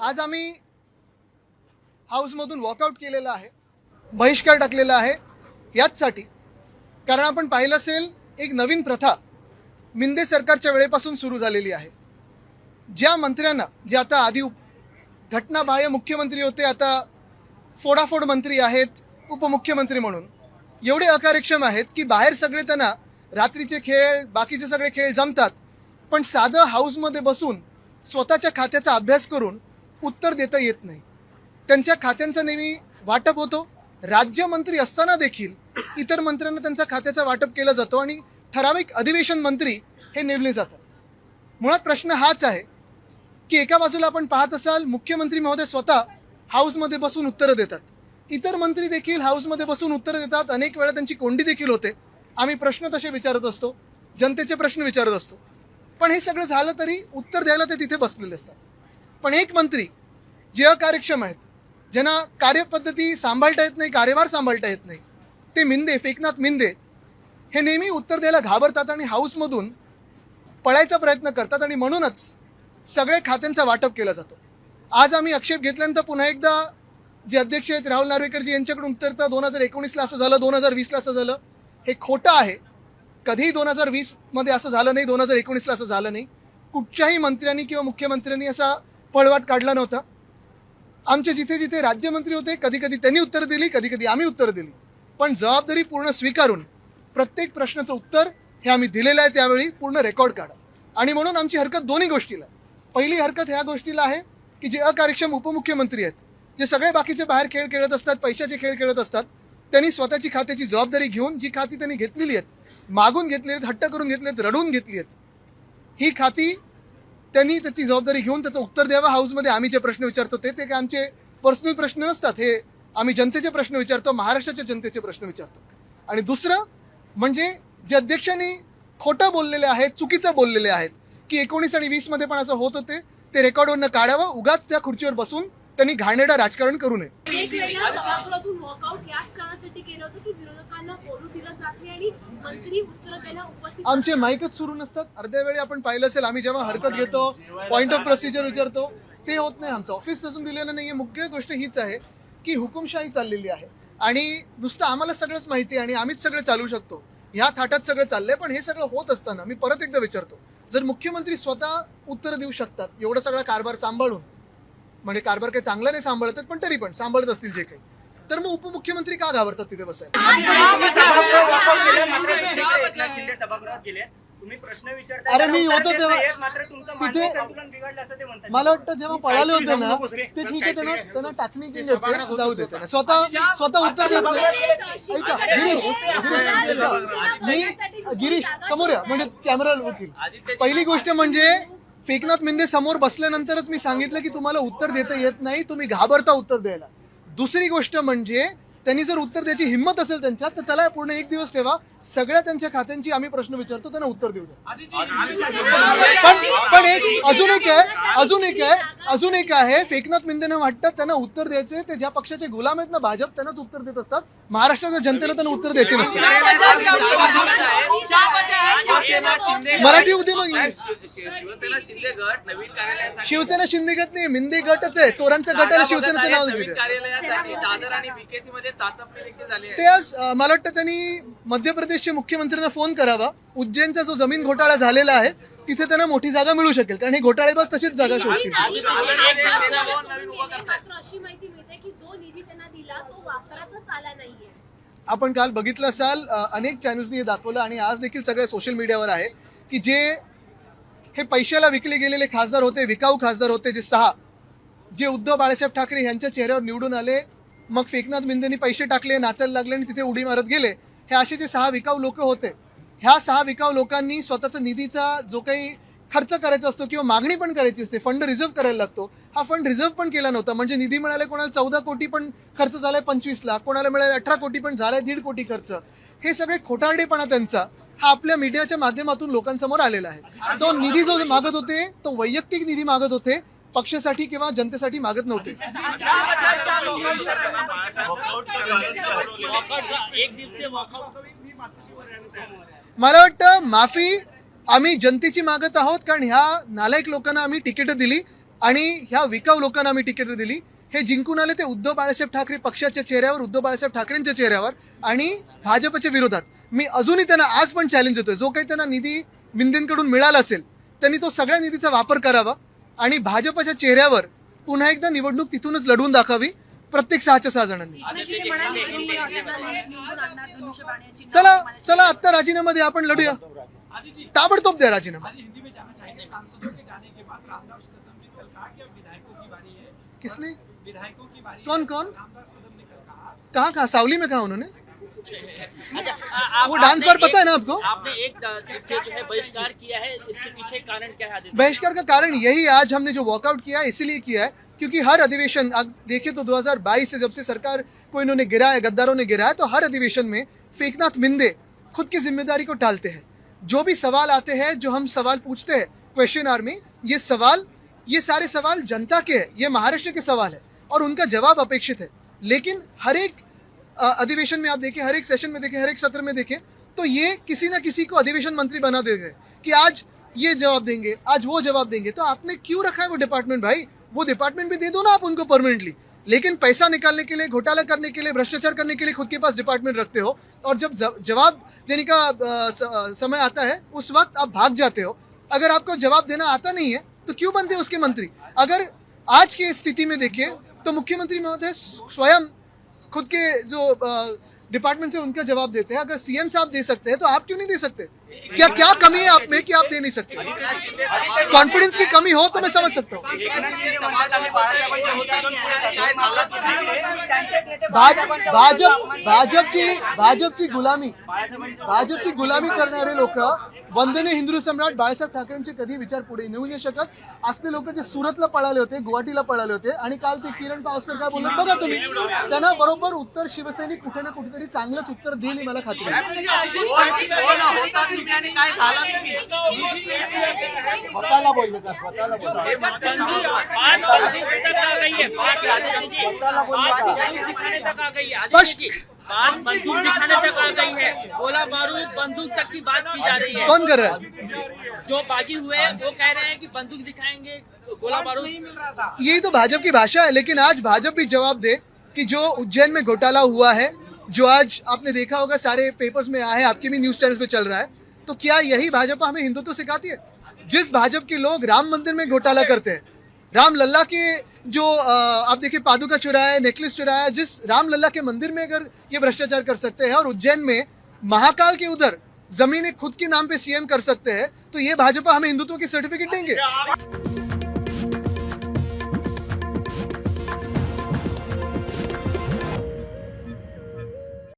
आज आम्ही हाऊसमधून वॉकआउट केलेला आहे, बहिष्कार टाकलेला आहे याचसाठी कारण आपण पाहिलं असेल एक नवीन प्रथा मिंदे सरकारच्या वेळेपासून सुरू झालेली आहे। ज्या मंत्र्यांना जे आता आधी घटनाबाह्य मुख्यमंत्री होते, आता फोडाफोड मंत्री आहेत, उपमुख्यमंत्री म्हणून एवढे अकार्यक्षम आहेत की बाहेर सगळे त्यांना रात्रीचे खेळ बाकीचे सगळे खेळ जमतात, पण साधं हाऊसमध्ये बसून स्वतःच्या खात्याचा अभ्यास करून उत्तर देता येत नाही। त्यांच्या खात्यांचं नेहमी वाटप होतो, राज्यमंत्री असताना देखील इतर मंत्र्यांना त्यांचा खात्याचा वाटप केलं जातो आणि ठराविक अधिवेशन मंत्री हे नेमले जातात। मुळात प्रश्न हाच आहे की एका बाजूला आपण पाहत असाल मुख्यमंत्री महोदय स्वतः हाऊसमध्ये बसून उत्तरं देतात, इतर मंत्री देखील हाऊसमध्ये बसून उत्तरं देतात, अनेक वेळा त्यांची कोंडी देखील होते, आम्ही प्रश्न तसे विचारत असतो, जनतेचे प्रश्न विचारत असतो, पण हे सगळं झालं तरी उत्तर द्यायला ते तिथे बसलेले असतात। पण एक मंत्री जे अकार्यक्षम आहेत, ज्यांना कार्यपद्धती सांभाळता येत नाही, कार्यभार सांभाळता येत नाही, ते मिंदे एकनाथ मिंदे हे नेहमी उत्तर द्यायला घाबरतात आणि हाऊसमधून पळायचा प्रयत्न करतात आणि म्हणूनच सगळे खात्यांचा वाटप केला जातो। आज आम्ही आक्षेप घेतल्यानंतर पुन्हा एकदा जे अध्यक्ष आहेत राहुल नार्वेकरजी यांच्याकडून उत्तर 2019ला असं झालं, 2020ला असं झालं, हे खोटं आहे। कधीही 2020मध्ये असं झालं नाही, 2019ला असं झालं नाही, कुठच्याही मंत्र्यांनी किंवा मुख्यमंत्र्यांनी असा पळवाट काढला नव्हता। आमचे जिथे जिथे राज्यमंत्री होते कधी कधी त्यांनी उत्तर दिली, कधी कधी आम्ही उत्तर दिली, पण जबाबदारी पूर्ण स्वीकारून प्रत्येक प्रश्नाचं उत्तर हे आम्ही दिलेलं आहे, त्यावेळी पूर्ण रेकॉर्ड काढा। आणि म्हणून आमची हरकत दोन्ही गोष्टीला, पहिली हरकत ह्या गोष्टीला आहे की जे अकार्यक्षम उपमुख्यमंत्री आहेत, जे सगळे बाकीचे बाहेर खेळ खेळत असतात, पैशाचे खेळ खेळत असतात, त्यांनी स्वतःची खात्याची जबाबदारी घेऊन जी खाती त्यांनी घेतलेली आहेत, मागून घेतली आहेत, हट्ट करून घेतली आहेत, रडून घेतली आहेत, ही खाती त्यांनी त्याची जबाबदारी घेऊन त्याचं उत्तर द्यावं। हाऊसमध्ये आम्ही जे प्रश्न विचारतो ते काय आमचे पर्सनल प्रश्न नसतात, हे आम्ही जनतेचे प्रश्न विचारतो, महाराष्ट्राच्या जनतेचे प्रश्न विचारतो। आणि दुसरं म्हणजे जे अध्यक्षांनी खोटं बोललेले आहेत, चुकीचं बोललेले आहेत की 19 आणि 20मध्ये पण असं होत होते, ते रेकॉर्डवरनं काढावं, उगाच त्या खुर्चीवर बसून त्यांनी घाणेरडं राजकारण करू नये। आमचे माईकच सुरू नसतात, अर्ध्या वेळी आपण पाहिलं असेल आम्ही जेव्हा हरकत घेतो, पॉइंट ऑफ प्रोसिजर विचारतो, ते होत नाही, आमचं ऑफिस अजून दिलेलं नाहीये। मुख्य गोष्ट हीच आहे की हुकुमशाही चाललेली आहे आणि नुसतं आम्हाला सगळंच माहिती आहे आणि आम्हीच सगळं चालू शकतो, ह्या थाटात सगळं चाललंय। पण हे सगळं होत असताना मी परत एकदा विचारतो, जर मुख्यमंत्री स्वतः उत्तर देऊ शकतात एवढा सगळा कारभार सांभाळून, म्हणजे कारभार काही चांगला नाही सांभाळत पण तरी पण सांभाळत असतील जे काही, तर मग उपमुख्यमंत्री का घाबरतात तिथे बसायला? अरे मी होतो तेव्हा तिथे, मला वाटतं जेव्हा पळाले होते ना ते ठीक आहे, त्यांना टाचणी केली होती, जाऊ देते ना, स्वतः उत्तर देत नाही। ऐका गिरीश समोर या, म्हणजे कॅमेरा वकील, पहिली गोष्ट म्हणजे एकनाथ मिंदे समोर बसल्यानंतरच मी सांगितलं की तुम्हाला उत्तर देता येत नाही, तुम्ही घाबरता उत्तर द्यायला। दुसरी गोष्ट म्हणजे त्यांनी जर उत्तर द्यायची हिंमत असेल त्यांच्यात तर चला पूर्ण एक दिवस ठेवा, सगळ्या त्यांच्या खात्यांची आम्ही प्रश्न विचारतो, त्यांना उत्तर देऊ द्या। पण एक अजून एक आहे एकनाथ मिंदेंना वाटतं त्यांना उत्तर द्यायचे, ते ज्या पक्षाचे गुलाम आहेत ना भाजप, त्यांनाच उत्तर देत असतात, महाराष्ट्राच्या जनतेला त्यांना उत्तर द्यायचे नसते। मराठी होते मग शिवसेना शिंदे गट नाही, मिंदे गटच आहे, चोरांचा गट आहे, शिवसेनेचं नाव दिलं ते। आज मला वाटतं त्यांनी मध्य प्रदेशचे मुख्यमंत्र्यांना फोन करावा, उज्जैनचा जो जमीन घोटाळा झालेला आहे तिथे त्यांना मोठी जागा मिळू शकेल, कारण हे घोटाळे बस तशीच जागा शोधतील। आपण काल बघितलं असाल, अनेक चॅनल्सनी हे दाखवलं आणि आज देखील सगळ्या सोशल मीडियावर आहे की जे हे पैशाला विकले गेलेले खासदार होते, विकाऊ खासदार होते, जे 6 जे उद्धव बाळासाहेब ठाकरे यांच्या चेहऱ्यावर निवडून आले, मग एकनाथ मिंदेंनी पैसे टाकले, नाचायला लागले आणि तिथे उडी मारत गेले, हे असे जे 6 विकाऊ लोक होते, ह्या 6 विकाऊ लोकांनी स्वतःचा निधीचा जो काही खर्च करायचा असतो किंवा मागणी पण करायची असते, फंड रिझर्व्ह करायला लागतो, हा फंड रिझर्व्ह पण केला नव्हता। म्हणजे निधी मिळाले, कोणाला 14 कोटी पण खर्च झालाय 25 लाख, कोणाला मिळाले 18 कोटी पण झालाय 1.5 कोटी खर्च, हे सगळे खोटारडेपणा त्यांचा हा आपल्या मीडियाच्या माध्यमातून लोकांसमोर आलेला आहे। तो निधी जो मागत होते तो वैयक्तिक निधी मागत होते, पक्षासाठी किंवा जनतेसाठी मागत नव्हते। मला वाटतं माफी आम्ही जनतेची मागत आहोत, कारण ह्या नालायक लोकांना आम्ही तिकीट दिली, आणि ह्या विकाऊ लोकांना आम्ही तिकीट दिली. हे जिंकून आले ते उद्धव बाळासाहेब ठाकरे पक्षाच्या चेहऱ्यावर, उद्धव बाळासाहेब ठाकरेंच्या चेहऱ्यावर आणि भाजपच्या विरोधात. मी अजूनही त्यांना आज पण चॅलेंज देतोय, जो काही त्यांना निधी मिंदेंकडून मिळाला असेल त्यांनी तो सगळ्या निधीचा वापर करावा आणि भाजपच्या चेहऱ्यावर पुन्हा एकदा निवडणूक तिथूनच लढवून दाखवावी प्रत्येक 6च्या 6 जणांनी. चला चला आत्ता राजीनामा द्या, आपण लढूया, ताबडतोब द्या राजीनामा. किसने? कौन कौन? कहाँ कहाँ? सावली में कहा उन्होंने? वो डांस बार पता है ना आपको? आपने एक से जो है बहिष्कार किया है, इसके पीछे कारण क्या है? बहिष्कार का कारण यही, आज हमने जो वॉकआउट किया है इसलिए किया है क्योंकि हर अधिवेशन आप देखिए तो 2022 से जब से सरकार को इन्होंने गिराया, गद्दारों ने गिराया, तो हर अधिवेशन में फेकनाथ मिंदे खुद की जिम्मेदारी को टालते हैं. जो भी सवाल आते हैं, जो हम सवाल पूछते हैं क्वेश्चन आवर में, ये सारे सवाल जनता के हैं, ये महाराष्ट्र के सवाल है और उनका जवाब अपेक्षित है. लेकिन हर एक अधिवेशन में आप देखिए, हर एक सेशन में देखिए, हर एक सत्र में देखिए, तो ये किसी ना किसी को अधिवेशन मंत्री बना देते हैं कि आज ये जवाब देंगे, आज वो जवाब देंगे. तो आपने क्यों रखा है वो डिपार्टमेंट भाई? वो डिपार्टमेंट भी दे दो ना आप उनको परमानेंटली. लेकिन पैसा निकालने के लिए, घोटाला करने के लिए, भ्रष्टाचार करने के लिए खुद के पास डिपार्टमेंट रखते हो और जब जवाब देने का समय आता है उस वक्त आप भाग जाते हो. अगर आपको जवाब देना आता नहीं है तो क्यों बनते उसके मंत्री? अगर आज की स्थिति में देखिए तो मुख्यमंत्री महोदय स्वयं खुद के जो डिपार्टमेंट से उनका जवाब देते हैं. अगर सीएम साहब दे सकते हैं तो आप क्यों नहीं दे सकते? क्या कमी है आप में कि आप दे नहीं सकते? कॉन्फिडेंस की कमी हो तो मैं समझ सकता हूँ. भाजपची गुलामी करणारे लोक वंदनीय हिंदू सम्राट बाळासाहेब ठाकरेंचे कधी विचार पुढे नेऊ नाही शकत. असले लोक जे सुरतला पळाले होते, गुवाहाटीला पळाले होते आणि काल ते किरण पावसकर काय बोलले बघा तुम्ही, त्यांना बरोबर उत्तर शिवसैनिक कुठे ना कुठेतरी चांगलंच उत्तर देईल ही मला खात्री आहे. स्पष्ट बंदूक दिखाने तक आ गई है, गोला बारूद बंदूक तक की बात की जा रही है. कौन कर रहा है? जो बागी हुए हैं वो कह रहे हैं कि बंदूक दिखाएंगे, गोला बारूद. यही तो भाजपा की भाषा है. लेकिन आज भाजपा भी जवाब दे कि जो उज्जैन में घोटाला हुआ है, जो आज आपने देखा होगा सारे पेपर्स में आया है, आपके भी न्यूज चैनल्स पे चल रहा है, तो क्या यही भाजपा हमें हिंदुत्व सिखाती है? जिस भाजपा के लोग राम मंदिर में घोटाला करते हैं, राम लल्ला के जो आप देखिए पादुका चुराया, नेकलेस चुराया, जिस राम लल्ला के मंदिर में अगर ये भ्रष्टाचार कर सकते हैं और उज्जैन में महाकाल के उधर जमीनें खुद के नाम पे सीएम कर सकते हैं, तो ये भाजपा हमें हिंदुत्व की सर्टिफिकेट देंगे?